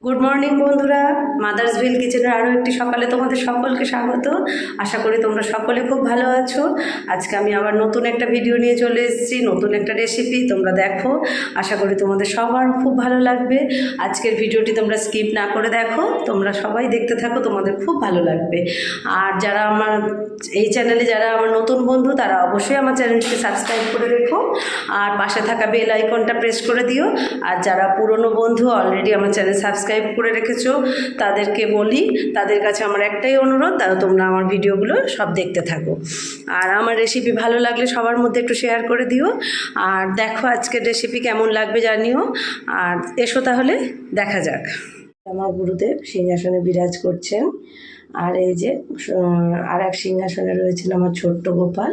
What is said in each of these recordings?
Good morning বন্ধুরা, mother's ভিল কিচেনের আরও একটি সকালে তোমাদের সকলকে স্বাগত। আশা করি তোমরা সকলে খুব ভালো আছো। আজকে আমি আবার নতুন একটা ভিডিও নিয়ে চলে এসেছি, নতুন একটা রেসিপি। তোমরা দেখো, আশা করি তোমাদের সবার খুব ভালো লাগবে। আজকের ভিডিওটি তোমরা স্কিপ না করে দেখো, তোমরা সবাই দেখতে থাকো, তোমাদের খুব ভালো লাগবে। আর যারা আমার এই চ্যানেলে যারা আমার নতুন বন্ধু, তারা অবশ্যই আমার চ্যানেলটিকে সাবস্ক্রাইব করে রেখো আর পাশে থাকা বেল আইকনটা প্রেস করে দিও। আর যারা পুরনো বন্ধু অলরেডি আমার চ্যানেল সাবস্ক্রাইব করে রেখেছো, তাদেরকে বলি, তাদের কাছে আমার একটাই অনুরোধ, তোমরা আমার ভিডিওগুলো সব দেখতে থাকো। আর আমার রেসিপি ভালো লাগলে সবার মধ্যে একটু শেয়ার করে দিও। আর দেখো আজকের রেসিপি কেমন লাগবে জানিও। আর এসো তাহলে দেখা যাক। আমার গুরুদেব সিংহাসনে বিরাজ করছেন, আর এই যে আর এক সিংহাসনে রয়েছেন আমার ছোট্ট গোপাল।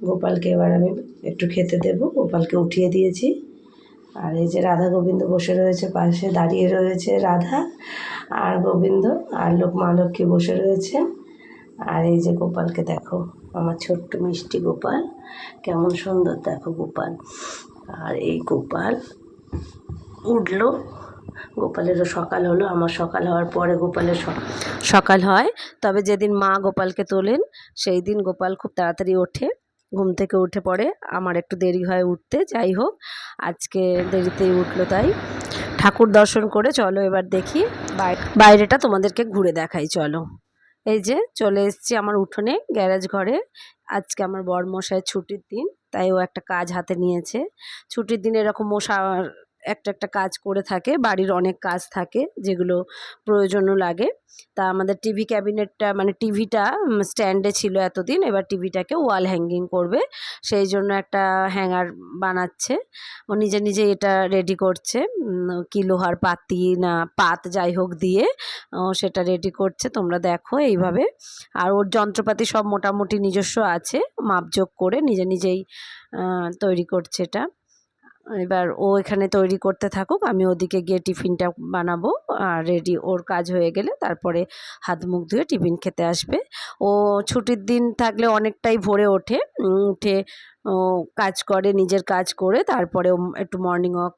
গোপালকে এবার আমি একটু খেতে দেব। গোপালকে উঠিয়ে দিয়েছি। আর এই যে রাধা গোবিন্দ বসে রয়েছে, পাশে দাঁড়িয়ে রয়েছে রাধা আর গোবিন্দ, আর মা লক্ষ্মী বসে রয়েছে। আর এই যে গোপালকে দেখো, আমার ছোট্ট মিষ্টি গোপাল, কেমন সুন্দর দেখো গোপাল। আর এই গোপাল উঠলো, গোপালেরও সকাল হলো। আমার সকাল হওয়ার পরে গোপালের সকাল হয়, তবে যেদিন মা গোপালকে তোলেন সেই দিন গোপাল খুব তাড়াতাড়ি ওঠে, ঘুম থেকে উঠে পড়ে। আমার একটু দেরি হয় উঠতে, যাই হোক আজকে দেরিতেই উঠলো। তাই ঠাকুর দর্শন করে চলো এবার দেখি বাইরেটা তোমাদেরকে ঘুরে দেখাই। চলো, এই যে চলে এসেছি আমার উঠোনে, গ্যারেজ ঘরে। আজকে আমার বরমশাইয়ের ছুটির দিন, তাই ও একটা কাজ হাতে নিয়েছে। ছুটির দিন এরকম মশার একটা কাজ করে থাকে, বাড়ির অনেক কাজ থাকে যেগুলো প্রয়োজনও লাগে। তা আমাদের টিভি ক্যাবিনেটটা, মানে টিভিটা স্ট্যান্ডে ছিল এতদিন, এবার টিভিটাকে ওয়াল হ্যাঙ্গিং করবে, সেই জন্য একটা হ্যাঙ্গার বানাচ্ছে। ও নিজে নিজে এটা রেডি করছে, কি লোহার পাতি না পাত যাই হোক দিয়ে সেটা রেডি করছে। তোমরা দেখো এইভাবে। আর ওর যন্ত্রপাতি সব মোটামুটি নিজস্ব আছে, মাপজোক করে নিজে নিজেই তৈরি করছে এটা। এবার ও এখানে তৈরি করতে থাকুক, আমি ওদিকে গিয়ে টিফিনটা বানাবো। আর রেডি, ওর কাজ হয়ে গেলে তারপরে হাত মুখ ধুয়ে টিফিন খেতে আসবে। ও ছুটির দিন থাকলে অনেকটাই ভোরে ওঠে, উঠে ও কাজ করে, নিজের কাজ করে তারপরে একটু মর্নিং ওয়াক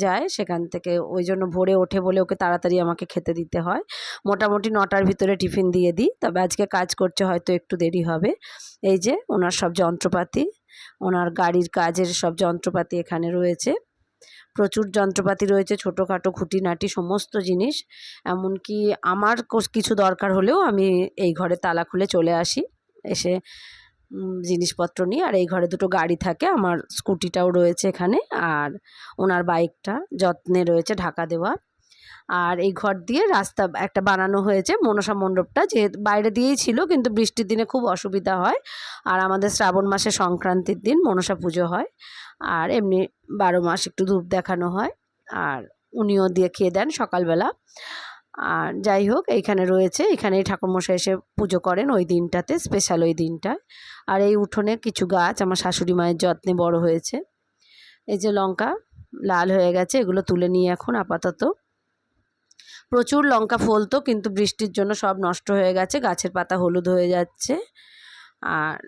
যায়, সেখান থেকে ওই জন্য ভোরে ওঠে বলে ওকে তাড়াতাড়ি আমাকে খেতে দিতে হয়। মোটামুটি 9টার ভিতরে টিফিন দিয়ে দিই, তবে আজকে কাজ করছে হয়তো একটু দেরি হবে। এই যে ওনার সব যন্ত্রপাতি, ওনার গাড়ির কাজের সব যন্ত্রপাতি এখানে রয়েছে, প্রচুর যন্ত্রপাতি রয়েছে, ছোটোখাটো খুঁটিনাটি সমস্ত জিনিস। এমনকি আমার কিছু দরকার হলেও আমি এই ঘরে তালা খুলে চলে আসি, এসে জিনিসপত্র নিই। আর এই ঘরে দুটো গাড়ি থাকে, আমার স্কুটিটাও রয়েছে এখানে, আর ওনার বাইকটা যত্নে রয়েছে ঢাকা দেওয়া। আর এই ঘর দিয়ে রাস্তা একটা বানানো হয়েছে, মনসা মণ্ডপটা যে বাইরে দিয়েই ছিল, কিন্তু বৃষ্টির দিনে খুব অসুবিধা হয়। আর আমাদের শ্রাবণ মাসে সংক্রান্তির দিন মনসা পুজো হয়, আর এমনি 12 মাস একটু ধূপ দেখানো হয়। আর উনিও দেখিয়ে দেন সকালবেলা। আর যাই হোক এইখানে রয়েছে, এখানেই ঠাকুরমশাই এসে পুজো করেন ওই দিনটাতে, স্পেশাল ওই দিনটায়। আর এই উঠোনে কিছু গাছ আমার শাশুড়ি মায়ের যত্নে বড় হয়েছে। এই যে লঙ্কা লাল হয়ে গেছে, এগুলো তুলে নিয়ে এখন আপাতত। প্রচুর লঙ্কা ফলতো, কিন্তু বৃষ্টির জন্য সব নষ্ট হয়ে গেছে, গাছের পাতা হলুদ হয়ে যাচ্ছে। আর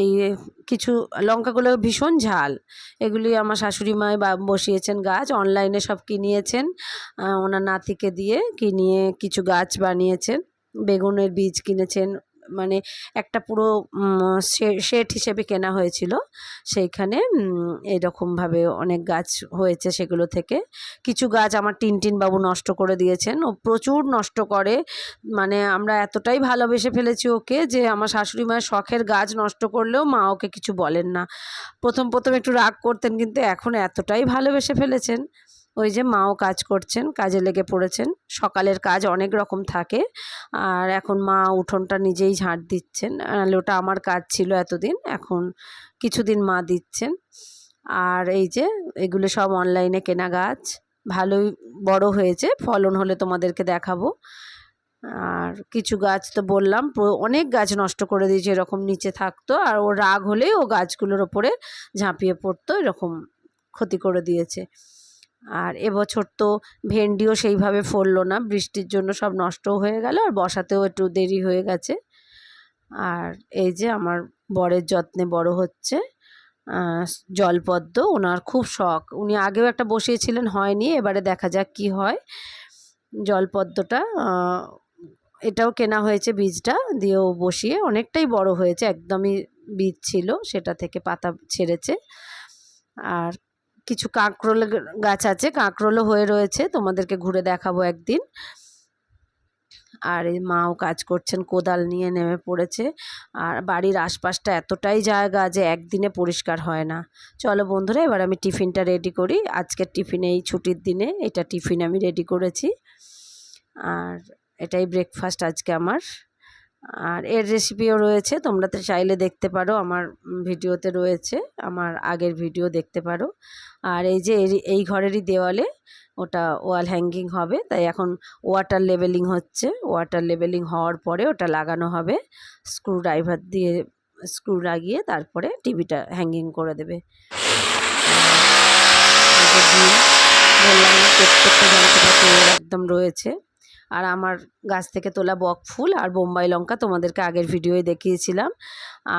এই কিছু লঙ্কাগুলো ভীষণ ঝাল, এগুলি আমার শাশুড়ি মাই বসিয়েছেন গাছ, অনলাইনে সব কিনিয়েছেন, ওনার নাতিকে দিয়ে কিনিয়ে কিছু গাছ বানিয়েছেন। বেগুনের বীজ কিনেছেন, মানে একটা পুরো শেড হিসেবে কেনা হয়েছিল, সেইখানে এরকমভাবে অনেক গাছ হয়েছে। সেগুলো থেকে কিছু গাছ আমার টিনটিন বাবু নষ্ট করে দিয়েছেন, ও প্রচুর নষ্ট করে। মানে আমরা এতটাই ভালোবেসে ফেলেছি ওকে যে আমার শাশুড়ি মায়ের শখের গাছ নষ্ট করলেও মা ওকে কিছু বলেন না। প্রথম একটু রাগ করতেন, কিন্তু এখন এতটাই ভালোবেসে ফেলেছেন। ওই যে মাও কাজ করছেন, কাজে লেগে পড়েছেন, সকালের কাজ অনেক রকম থাকে। আর এখন মা উঠোনটা নিজেই ঝাঁট দিচ্ছেন, ওটা আমার কাজ ছিল এতদিন, এখন কিছুদিন মা দিচ্ছেন। আর এই যে এগুলো সব অনলাইনে কেনা গাছ, ভালোই বড় হয়েছে, ফলন হলে তোমাদেরকে দেখাবো। আর কিছু গাছ তো বললাম অনেক গাছ নষ্ট করে দিয়েছে, এরকম নিচে থাকতো, আর ও রাগ হলেই ও গাছগুলোর ওপরে ঝাঁপিয়ে পড়তো, এরকম ক্ষতি করে দিয়েছে। আর এবছর তো ভেন্ডিও সেইভাবে ফললো না, বৃষ্টির জন্য সব নষ্টও হয়ে গেল, আর বসাতেও একটু দেরি হয়ে গেছে। আর এই যে আমার বরের যত্নে বড় হচ্ছে জলপদ্ম, ওনার খুব শখ, উনি আগেও একটা বসিয়েছিলেন, হয়নি, এবারে দেখা যাক কি হয়। জলপদ্মটা এটাও কেনা হয়েছে, বীজটা দিয়েও বসিয়ে অনেকটাই বড় হয়েছে, একদমই বীজ ছিল সেটা থেকে পাতা ছেড়েছে। আর কিছু কাঁকরোল গাছ আছে, কাঁকরোলও হয়ে রয়েছে, তোমাদেরকে ঘুরে দেখাবো একদিন। আর এই মাও কাজ করছেন, কোদাল নিয়ে নেমে পড়েছে। আর বাড়ির আশপাশটা এতটাই জায়গা যে একদিনে পরিষ্কার হয় না। চলো বন্ধুরা, এবার আমি টিফিনটা রেডি করি। আজকের টিফিনে, এই ছুটির দিনে এটা টিফিন আমি রেডি করেছি। আর এটাই ব্রেকফাস্ট আজকে আমার। আর এর রেসিপিও রয়েছে, তোমরা তো চাইলে দেখতে পারো, আমার ভিডিওতে রয়েছে, আমার আগের ভিডিও দেখতে পারো। আর এই যে এই ঘরেরই দেওয়ালে ওটা ওয়াল হ্যাঙ্গিং হবে, তাই এখন ওয়াটার লেভেলিং হচ্ছে। ওয়াটার লেভেলিং হওয়ার পরে ওটা লাগানো হবে, স্ক্রু ড্রাইভার দিয়ে স্ক্রু লাগিয়ে তারপরে টিভিটা হ্যাঙ্গিং করে দেবে। বললাম না, প্রত্যেকটা যন্ত্রপাতি একদম রয়েছে। আর আমার গাছ থেকে তোলা বক ফুল আর বোম্বাই লঙ্কা তোমাদেরকে আগের ভিডিওয় দেখিয়েছিলাম।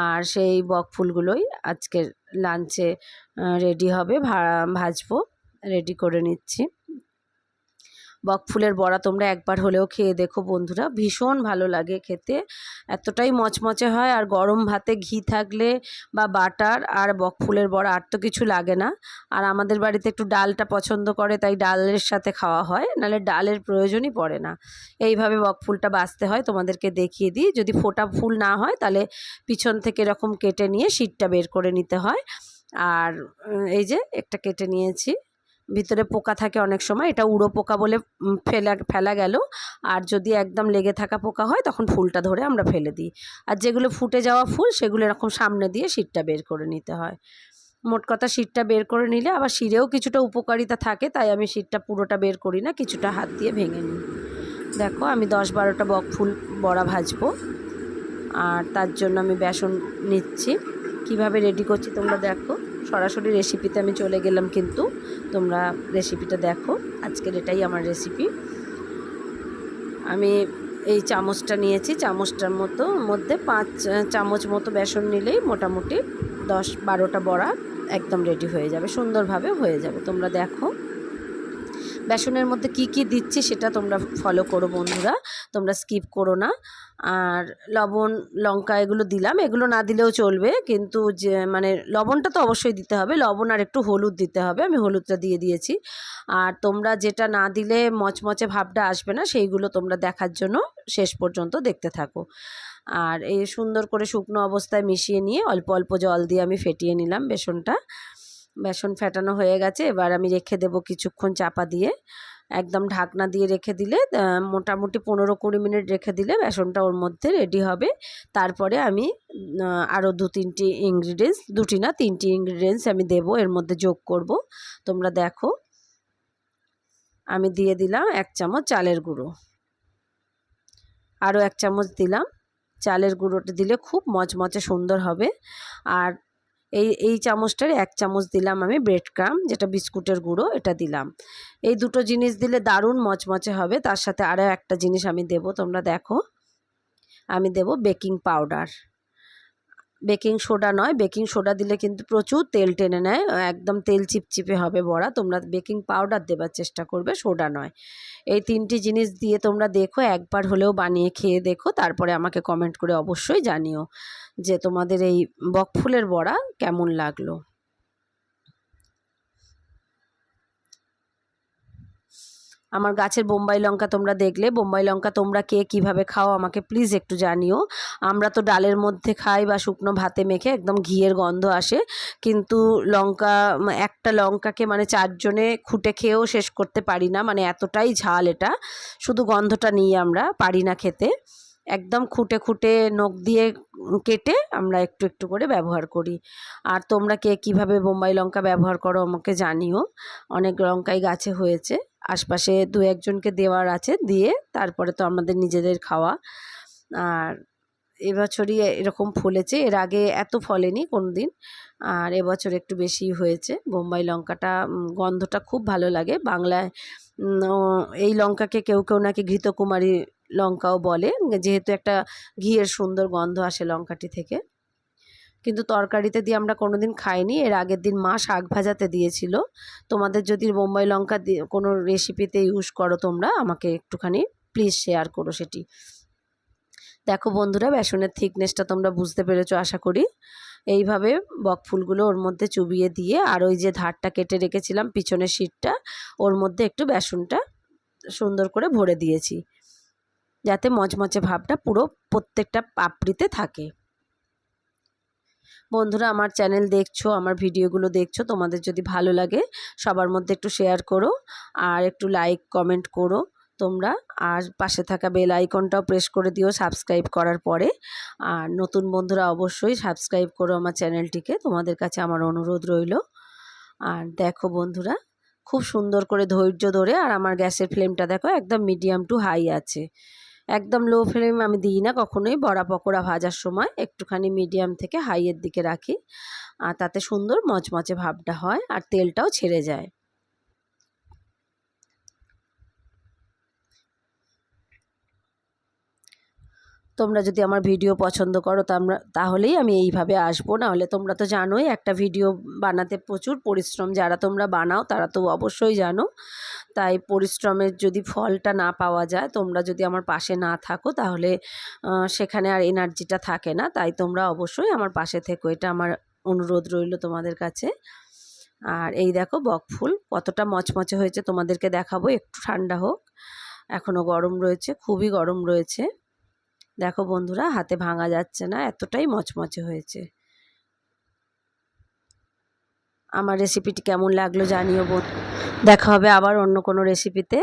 আর সেই বক ফুলগুলোই আজকের লাঞ্চে রেডি হবে, ভাজবো, রেডি করে নিচ্ছি। বক ফুলের বড়া তোমরা একবার হলেও খেয়ে দেখো বন্ধুরা, ভীষণ ভালো লাগে খেতে, এতটাই মচমচে হয়। আর গরম ভাতে ঘি থাকলে বা বাটার আর বক ফুলের বড়া, আর তো কিছু লাগে না। আর আমাদের বাড়িতে একটু ডালটা পছন্দ করে, তাই ডালের সাথে খাওয়া হয়, নাহলে ডালের প্রয়োজনই পড়ে না। এইভাবে বক ফুলটা বাছতে হয়, তোমাদেরকে দেখিয়ে দিই। যদি ফোটা ফুল না হয় তাহলে পিছন থেকে এরকম কেটে নিয়ে শীটটা বের করে নিতে হয়। আর এই যে একটা কেটে নিয়েছি, ভিতরে পোকা থাকে অনেক সময়, এটা উড়ো পোকা বলে ফেলা গেল। আর যদি একদম লেগে থাকা পোকা হয় তখন ফুলটা ধরে আমরা ফেলে দিই। আর যেগুলো ফুটে যাওয়া ফুল সেগুলো এরকম সামনে দিয়ে শীটটা বের করে নিতে হয়। মোট কথা শীটটা বের করে নিলে আবার শিরেও কিছুটা উপকারিতা থাকে, তাই আমি শীটটা পুরোটা বের করি না, কিছুটা হাত দিয়ে ভেঙে নিই। দেখো আমি 10-12টা বক ফুল বড়া ভাজবো। আর তার জন্য আমি বেসন নিচ্ছি, কিভাবে রেডি করছি তোমরা দেখো। সরাসরি রেসিপিতে আমি চলে গেলাম, কিন্তু তোমরা রেসিপিটা দেখো। আজকের এটাই আমার রেসিপি। আমি এই চামচটা নিয়েছি, চামচটার মধ্যে 5 চামচ মতো বেসন নিলেই মোটামুটি 10-12টা বড়া একদম রেডি হয়ে যাবে, সুন্দরভাবে হয়ে যাবে। তোমরা দেখো বেসনের মধ্যে কি কি দিচ্ছি সেটা তোমরা ফলো করো বন্ধুরা, তোমরা স্কিপ করো না। আর লবণ লঙ্কা এগুলো দিলাম, এগুলো না দিলেও চলবে, কিন্তু যে মানে লবণটা তো অবশ্যই দিতে হবে, লবণ আর একটু হলুদ দিতে হবে, আমি হলুদটা দিয়ে দিয়েছি। আর তোমরা যেটা না দিলে মচমচে ভাবটা আসবে না, সেইগুলো তোমরা দেখার জন্য শেষ পর্যন্ত দেখতে থাকো। আর এই সুন্দর করে শুকনো অবস্থায় মিশিয়ে নিয়ে অল্প অল্প জল দিয়ে আমি ফেটিয়ে নিলাম বেসনটা। বেসন ফেটানো হয়ে গেছে, এবার আমি রেখে দেবো কিছুক্ষণ চাপা দিয়ে, একদম ঢাকনা দিয়ে রেখে দিলে মোটামুটি 15-20 মিনিট রেখে দিলে বেসনটা ওর মধ্যে রেডি হবে। তারপরে আমি আরও 2-3টি ইনগ্রিডিয়েন্টস, 2টি না 3টি ইনগ্রিডিয়েন্টস আমি দেবো, এর মধ্যে যোগ করব। তোমরা দেখো আমি দিয়ে দিলাম 1 চামচ চালের গুঁড়ো, আরও 1 চামচ দিলাম। চালের গুঁড়োটা দিলে খুব মচমচে সুন্দর হবে। আর এই চামচটার 1 চামচ দিলাম আমি ব্রেড ক্রাম্ব, যেটা বিস্কুটের গুঁড়ো, এটা দিলাম। এই দুটো জিনিস দিলে দারুণ মচমচে হবে। তার সাথে আরও একটা জিনিস আমি দেব, তোমরা দেখো আমি দেব বেকিং পাউডার। বেকিং সোডা নয়, বেকিং সোডা দিলে কিন্তু প্রচুর তেল টেনে নেয়, একদম তেল চিপচিপে হবে বড়া। তোমরা বেকিং পাউডার দেবার চেষ্টা করবে, সোডা নয়। এই 3টি জিনিস দিয়ে তোমরা দেখো, একবার হলেও বানিয়ে খেয়ে দেখো, তারপরে আমাকে কমেন্ট করে অবশ্যই জানিও যে তোমাদের এই বকফুলের বড়া কেমন লাগলো। আমার গাছের বোম্বাই লঙ্কা তোমরা দেখলে, বোম্বাই লঙ্কা তোমরা কে কীভাবে খাও আমাকে প্লিজ একটু জানিও। আমরা তো ডালের মধ্যে খাই বা শুকনো ভাতে মেখে, একদম ঘিয়ের গন্ধ আসে, কিন্তু লঙ্কা, একটা লঙ্কাকে মানে 4 জনে খুঁটে খেয়েও শেষ করতে পারি না, মানে এতটাই ঝাল এটা, শুধু গন্ধটা নিয়ে আমরা পারি না খেতে। একদম খুঁটে খুঁটে নখ দিয়ে কেটে আমরা একটু একটু করে ব্যবহার করি। আর তোমরা কে কীভাবে বোম্বাই লঙ্কা ব্যবহার করো আমাকে জানিও। অনেক লঙ্কাই গাছে হয়েছে, আশপাশে 2-1 জনকে দেওয়ার আছে, দিয়ে তারপরে তো আমাদের নিজেদের খাওয়া। আর এবছরই এরকম ফলেছে, এর আগে এত ফলেনি কোনো দিন, আর এবছর একটু বেশি হয়েছে। বোম্বাই লঙ্কাটা গন্ধটা খুব ভালো লাগে। বাংলায় এই লঙ্কাকে কেউ কেউ নাকি ঘৃতকুমারী লঙ্কাও বলে, যেহেতু একটা ঘিয়ের সুন্দর গন্ধ আসে লঙ্কাটি থেকে। কিন্তু তরকারিতে দিয়ে আমরা কোনো দিন খাইনি। এর আগের দিন মা শাক ভাজাতে দিয়েছিল। তোমাদের যদি বোম্বাই লঙ্কা দিয়ে কোনো রেসিপিতে ইউজ করো তোমরা, আমাকে একটুখানি প্লিজ শেয়ার করো সেটি। দেখো বন্ধুরা, বেসনের থিকনেসটা তোমরা বুঝতে পেরেছো আশা করি। এইভাবে বকফুলগুলো ওর মধ্যে চুবিয়ে দিয়ে, আর ওই যে ধারটা কেটে রেখেছিলাম পিছনের শিটটা, ওর মধ্যে একটু বেসনটা সুন্দর করে ভরে দিয়েছি, যাতে মচমচে ভাবটা পুরো প্রত্যেকটা পাপড়িতে থাকে। বন্ধুরা, আমার চ্যানেল দেখছো, আমার ভিডিওগুলো দেখছো, তোমাদের যদি ভালো লাগে সবার মধ্যে একটু শেয়ার করো, আর একটু লাইক কমেন্ট করো তোমরা, আর পাশে থাকা বেল আইকনটাও প্রেস করে দিও সাবস্ক্রাইব করার পরে। আর নতুন বন্ধুরা অবশ্যই সাবস্ক্রাইব করো আমার চ্যানেলটিকে, তোমাদের কাছে আমার অনুরোধ রইল। আর দেখো বন্ধুরা, খুব সুন্দর করে ধৈর্য ধরে, আর আমার গ্যাসের ফ্লেমটা দেখো একদম মিডিয়াম টু হাই আছে, একদম লো ফ্লেম আমি দিই না কখনোই। বড়া পকোড়া ভাজার সময় একটুখানি মিডিয়াম থেকে হাইয়ের দিকে রাখি, আর তাতে সুন্দর মচমচে ভাবটা হয় আর তেলটাও ছেড়ে যায়। তোমরা যদি আমার ভিডিও পছন্দ করো তাহলেই আমি এইভাবে আসবো, নাহলে তোমরা তো জানোই একটা ভিডিও বানাতে প্রচুর পরিশ্রম, যারা তোমরা বানাও তারা তো অবশ্যই জানো। তাই পরিশ্রমের যদি ফলটা না পাওয়া যায়, তোমরা যদি আমার পাশে না থাকো, তাহলে সেখানে আর এনার্জিটা থাকে না। তাই তোমরা অবশ্যই আমার পাশে থেকো, এটা আমার অনুরোধ রইল তোমাদের কাছে। আর এই দেখো বকফুল কতটা মচমচে হয়েছে তোমাদেরকে দেখাবো, একটু ঠান্ডা হোক, এখনও গরম রয়েছে, খুবই গরম রয়েছে। দেখো বন্ধুরা, হাতে ভাঙা যাচ্ছে না, এতটাই মচমচে হয়েছে। আমার রেসিপিটি কেমন লাগলো জানিও। দেখা হবে আবার অন্য কোনো রেসিপিতে।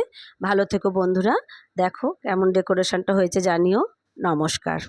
ভালো থেকো বন্ধুরা। দেখো কেমন ডেকোরেশনটা হয়েছে জানিও। নমস্কার।